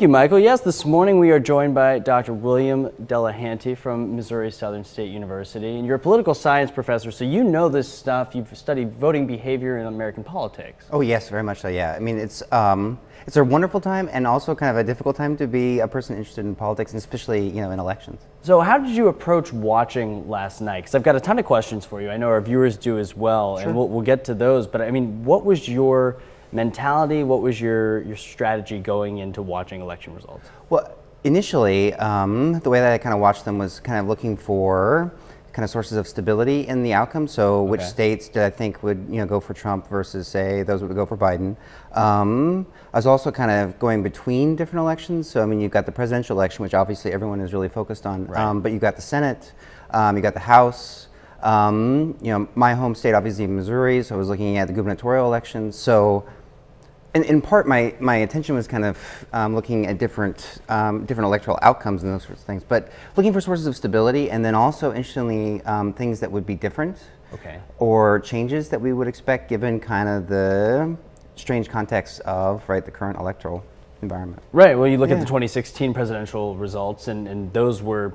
Thank you, Michael. Yes, this morning we are joined by Dr. William Delahanty from Missouri Southern State University. And you're a political science professor, so you know this stuff. You've studied voting behavior in American politics. Oh yes, very much so, yeah. I mean, it's a wonderful time and also kind of a difficult time to be a person interested in politics, and especially, in elections. So how did you approach watching last night? Because I've got a ton of questions for you. I know our viewers do as well, Sure. and we'll get to those. But I mean, what was your mentality? What was your strategy going into watching election results? Well, initially, the way that I kind of watched them was kind of looking for kind of sources of stability in the outcome. So which states did I think would go for Trump versus, say, those would go for Biden. I was also kind of going between different elections. So I mean, you've got the presidential election, which obviously everyone is really focused on, right. But you've got the Senate, you got the House. My home state, obviously, Missouri. So I was looking at the gubernatorial elections. So in part, my attention was kind of looking at different electoral outcomes and those sorts of things, but looking for sources of stability, and then also, interestingly, things that would be different, or changes that we would expect given kind of the strange context of the current electoral environment. Right. Well, you look at the 2016 presidential results, and those were,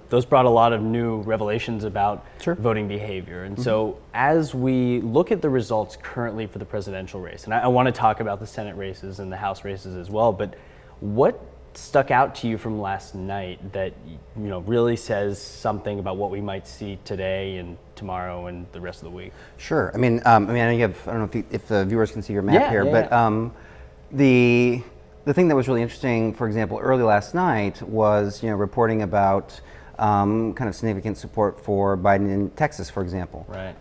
those brought a lot of new revelations about voting behavior. And so as we look at the results currently for the presidential race, and I want to talk about the Senate races and the House races as well, but what stuck out to you from last night that, really says something about what we might see today and tomorrow and the rest of the week? Sknow you have, I don't know if the viewers can see your map here, but the thing that was really interesting, for example, early last night was reporting about kind of significant support for Biden in Texas, for example. Right.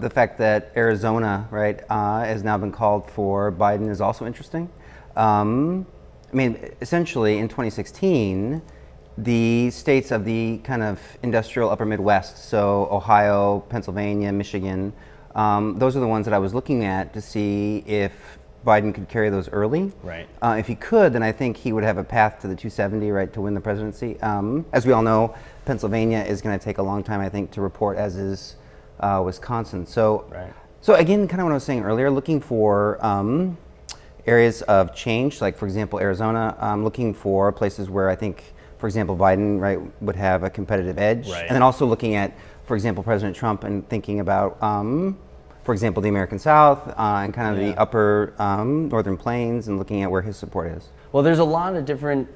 The fact that Arizona, has now been called for Biden is also interesting. Essentially in 2016, the states of the kind of industrial upper Midwest, so Ohio, Pennsylvania, Michigan, those are the ones that I was looking at to see if Biden could carry those early. Right. If he could, then I think he would have a path to the 270, to win the presidency. As we all know, Pennsylvania is going to take a long time, I think, to report, as is Wisconsin. So again, kind of what I was saying earlier, looking for areas of change, like, for example, Arizona, looking for places where I think, for example, Biden, would have a competitive edge. Right. And then also looking at, for example, President Trump and thinking about, for example, the American South and kind of the upper northern plains, and looking at where his support is. Well, there's a lot of different,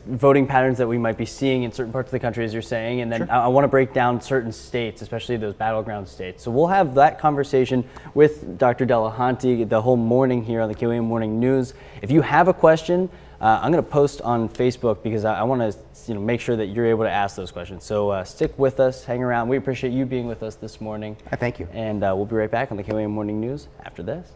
voting patterns that we might be seeing in certain parts of the country, as you're saying, and then I want to break down certain states, especially those battleground states. So we'll have that conversation with Dr. Delahanty the whole morning here on the KOAM Morning News. If you have a question, I'm going to post on Facebook because I want to make sure that you're able to ask those questions. So stick with us, hang around. We appreciate you being with us this morning. Thank you. And we'll be right back on the KOAM Morning News after this.